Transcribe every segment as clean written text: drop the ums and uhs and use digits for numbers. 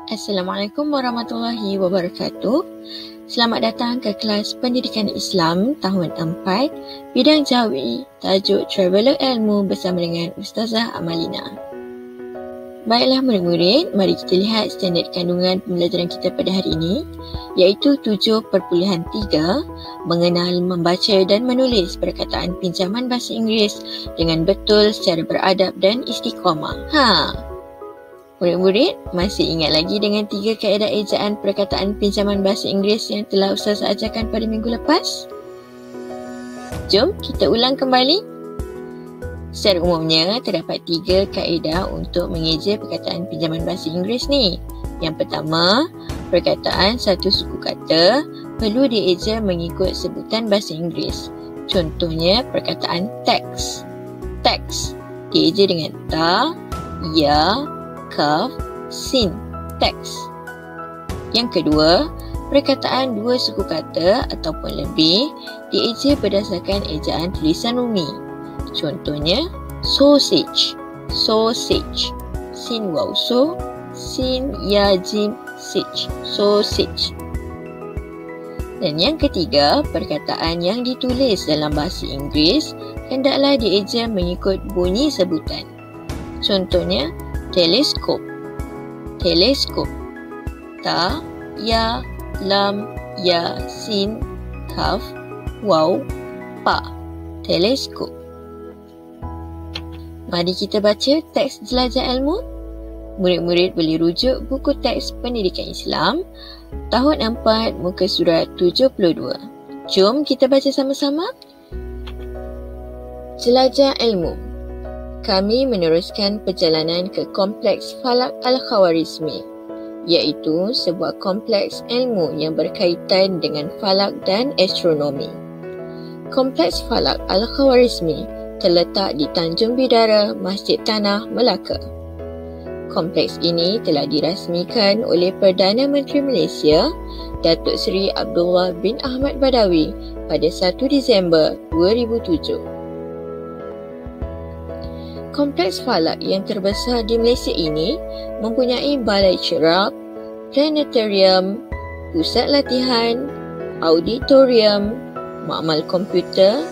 Assalamualaikum warahmatullahi wabarakatuh. Selamat datang ke kelas Pendidikan Islam tahun 4, bidang Jawi, tajuk Traveller Ilmu bersama dengan Ustazah Amalina. Baiklah murid-murid, mari kita lihat standard kandungan pembelajaran kita pada hari ini, iaitu 7.3, mengenal membaca dan menulis perkataan pinjaman bahasa Inggeris dengan betul secara beradab dan istiqamah. Murid-murid, masih ingat lagi dengan 3 kaedah ejaan perkataan pinjaman bahasa Inggeris yang telah Ustaz ajarkan pada minggu lepas? Jom kita ulang kembali. Secara umumnya, terdapat 3 kaedah untuk mengeja perkataan pinjaman bahasa Inggeris ni. Yang pertama, perkataan satu suku kata perlu dieja mengikut sebutan bahasa Inggeris. Contohnya, perkataan tax. Tax dieja dengan ta, ya, kaf, sin, tax. Yang kedua, perkataan dua suku kata ataupun lebih dieja berdasarkan ejaan tulisan rumi. Contohnya, sausage, sausage, sin waw so, sin ya jim sich, sausage. Dan yang ketiga, perkataan yang ditulis dalam bahasa Inggeris hendaklah dieja mengikut bunyi sebutan. Contohnya, teleskop, teleskop, ta, ya, lam, ya, sin, kaf, waw, pa, teleskop. Mari kita baca teks jelajah ilmu. Murid-murid boleh rujuk buku teks Pendidikan Islam tahun 4 muka surat 72. Jom kita baca sama-sama. Jelajah ilmu. Kami meneruskan perjalanan ke Kompleks Falak Al-Khawarizmi, iaitu sebuah kompleks ilmu yang berkaitan dengan falak dan astronomi. Kompleks Falak Al-Khawarizmi terletak di Tanjung Bidara, Masjid Tanah, Melaka. Kompleks ini telah dirasmikan oleh Perdana Menteri Malaysia, Datuk Seri Abdullah bin Ahmad Badawi pada 1 Disember 2007. Kompleks falak yang terbesar di Malaysia ini mempunyai balai cerap, planetarium, pusat latihan, auditorium, makmal komputer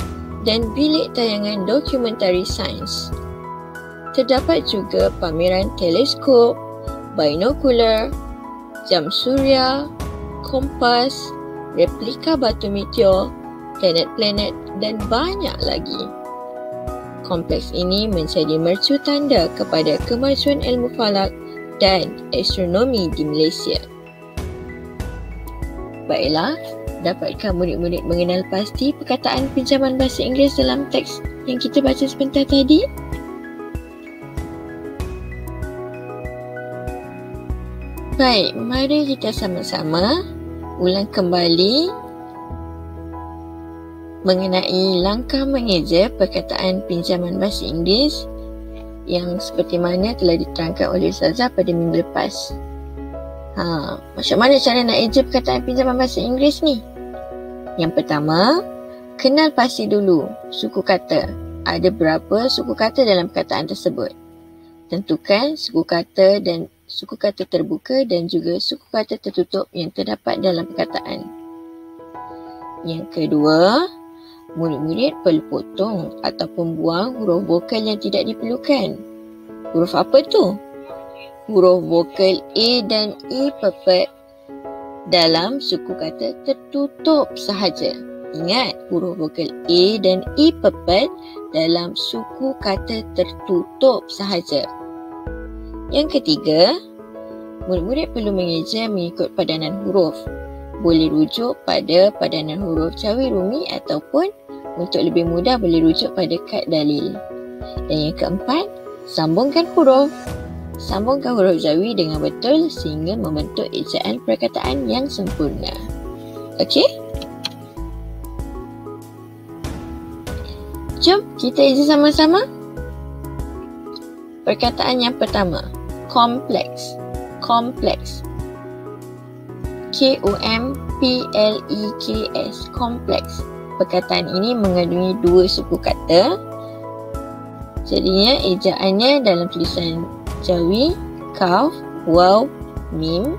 dan bilik tayangan dokumentari sains. Terdapat juga pameran teleskop, binokular, jam suria, kompas, replika batu meteor, planet-planet dan banyak lagi. Kompleks ini menjadi mercu tanda kepada kemajuan ilmu falak dan astronomi di Malaysia. Baiklah, dapatkah murid-murid mengenal pasti perkataan pinjaman bahasa Inggeris dalam teks yang kita baca sebentar tadi? Baik, mari kita sama-sama ulang kembali mengenai langkah mengeja perkataan pinjaman bahasa Inggeris yang seperti mana telah diterangkan oleh Ustazah pada minggu lepas. Macam mana cara nak eja perkataan pinjaman bahasa Inggeris ni? Yang pertama, kenal pasti dulu suku kata. Ada berapa suku kata dalam perkataan tersebut? Tentukan suku kata dan suku kata terbuka dan juga suku kata tertutup yang terdapat dalam perkataan. Yang kedua, murid-murid perlu potong ataupun buang huruf vokal yang tidak diperlukan. Huruf apa tu? Huruf vokal A dan E pepet dalam suku kata tertutup sahaja. Ingat, huruf vokal A dan E pepet dalam suku kata tertutup sahaja. Yang ketiga, murid-murid perlu mengeja mengikut padanan huruf. Boleh rujuk pada padanan huruf Jawi Rumi ataupun untuk lebih mudah boleh rujuk pada kad dalil. Dan yang keempat, sambungkan huruf. Sambungkan huruf Jawi dengan betul sehingga membentuk ejaan perkataan yang sempurna. Okey? Jom kita eja sama-sama. Perkataan yang pertama, kompleks. Kompleks. K-O-M-P-L-E-K-S, kompleks. Perkataan ini mengandungi 2 suku kata. Jadinya ejaannya dalam tulisan Jawi, kaf, waw, mim,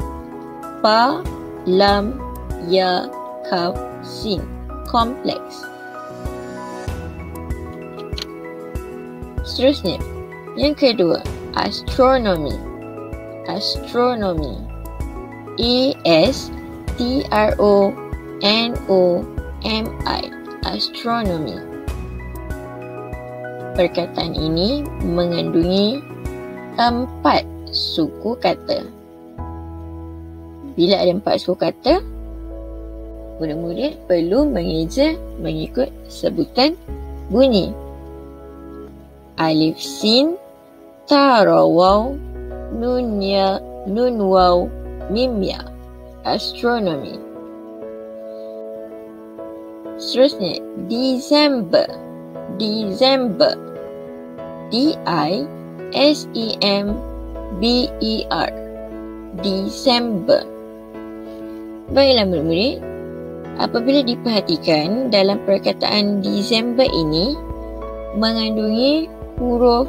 pa, lam, ya, kaf, sin. Kompleks. Seterusnya, yang kedua, astronomy. Astronomy. A-S-T-R-O-N-O-M-I. Astronomy. Perkataan ini mengandungi 4 suku kata. Bila ada 4 suku kata, murid-murid perlu mengeja mengikut sebutan bunyi. Alif sin, ta ra waw, nun ya, nun waw, mim ya. Astronomy. Seterusnya, December. December. D-I-S-E-M-B-E-R. December. Baiklah murid-murid, apabila diperhatikan dalam perkataan December ini mengandungi huruf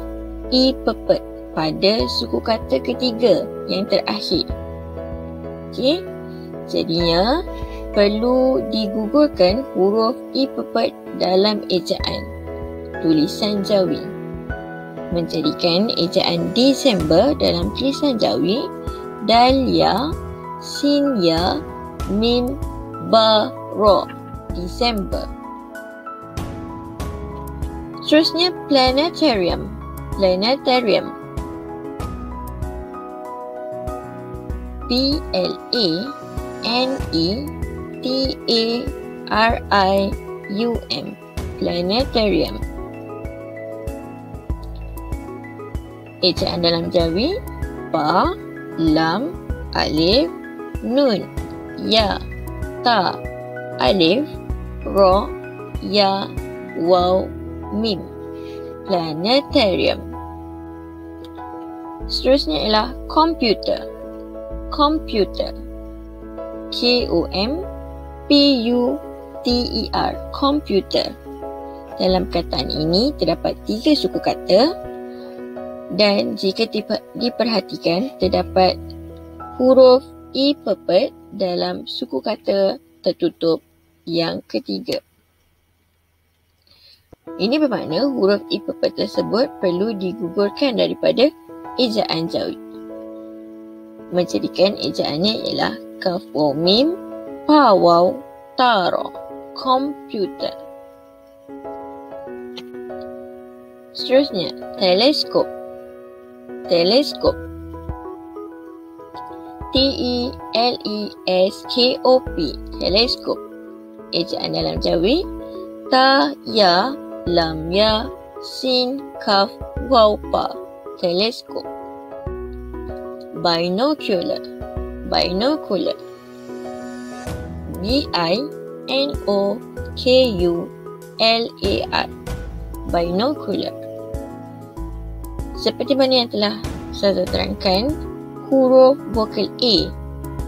I pepet pada suku kata ketiga yang terakhir. Okey, jadinya perlu digugurkan huruf I pepet dalam ejaan tulisan Jawi, menjadikan ejaan December dalam tulisan Jawi dal ya, sin ya, mim, ba, ra. December. Seterusnya, planetarium. Planetarium. P-L-A-N-E-T-A-R-I-U-M. Planetarium. Ejaan dalam Jawi, pa, lam, alif, nun, ya, ta, alif, ra, ya, waw, mim. Planetarium. Seterusnya ialah komputer. Komputer. K-O-M-P-U-T-E-R. Komputer. Dalam perkataan ini terdapat 3 suku kata dan jika diperhatikan terdapat huruf I pepet dalam suku kata tertutup yang ketiga. Ini bermakna huruf I pepet tersebut perlu digugurkan daripada ejaan Jawi, menjadikan ejaannya ialah kaf waw mim, pa waw, ta ra. Komputer. Seterusnya, teleskop. Teleskop. T-E-L-E-S-K-O-P. Teleskop. Ejaan dalam Jawi, ta, ya, lam, ya, sin, kaf, waw, pa. Teleskop. Binocular. Binocular. B-I-N-O-K-U-L-A-R. Binocular. Seperti mana yang telah saya terangkan, huruf vokal A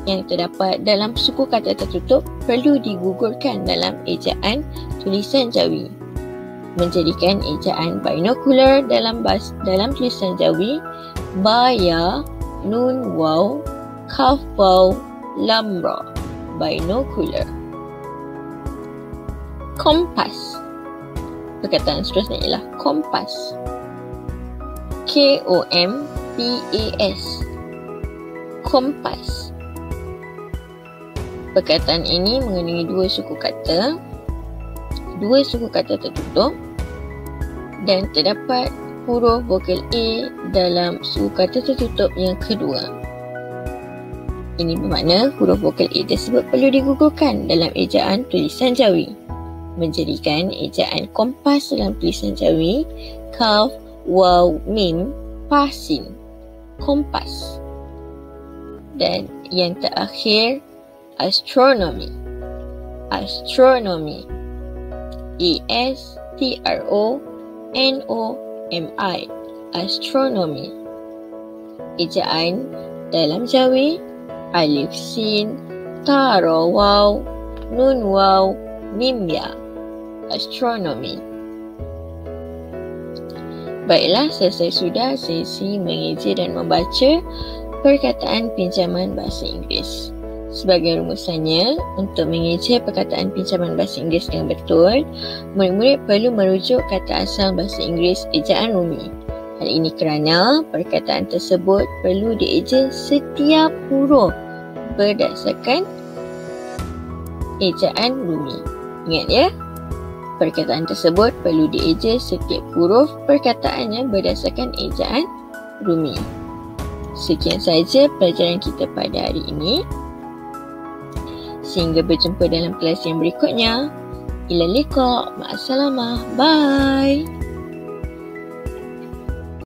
yang terdapat dalam suku kata tertutup perlu digugurkan dalam ejaan tulisan Jawi, menjadikan ejaan binocular dalam tulisan Jawi ba, ya, nun, waw, kaf, waw, lam, ra. Binocular. Kompas. Perkataan seterusnya ialah kompas. K-O-M-P-A-S. Kompas. Perkataan ini mengandungi 2 suku kata. 2 suku kata tertutup dan terdapat huruf vokal A dalam suku kata tertutup yang kedua. Ini bermakna huruf vokal A tersebut perlu digugurkan dalam ejaan tulisan Jawi, menjadikan ejaan kompas dalam tulisan Jawi kaf, waw, mim, pa, sin. Kompas. Dan yang terakhir, astronomy. Astronomy. A-S-T-R-O-N-O-M-I. Astronomy. Ejaan dalam Jawi, alif sin, ta ra waw, nun waw, mim ya. Astronomy. Baiklah, selesai sudah sesi mengeja dan membaca perkataan pinjaman bahasa Inggeris. Sebagai rumusannya, untuk mengeja perkataan pinjaman bahasa Inggeris dengan betul, murid-murid perlu merujuk kata asal bahasa Inggeris ejaan Rumi. Hal ini kerana perkataan tersebut perlu dieja setiap huruf berdasarkan ejaan Rumi. Ingat ya, perkataan tersebut perlu dieja setiap huruf perkataannya berdasarkan ejaan Rumi. Sekian sahaja pelajaran kita pada hari ini. Sehingga berjumpa dalam kelas yang berikutnya. Ila liqa. Ma'assalamah. Bye.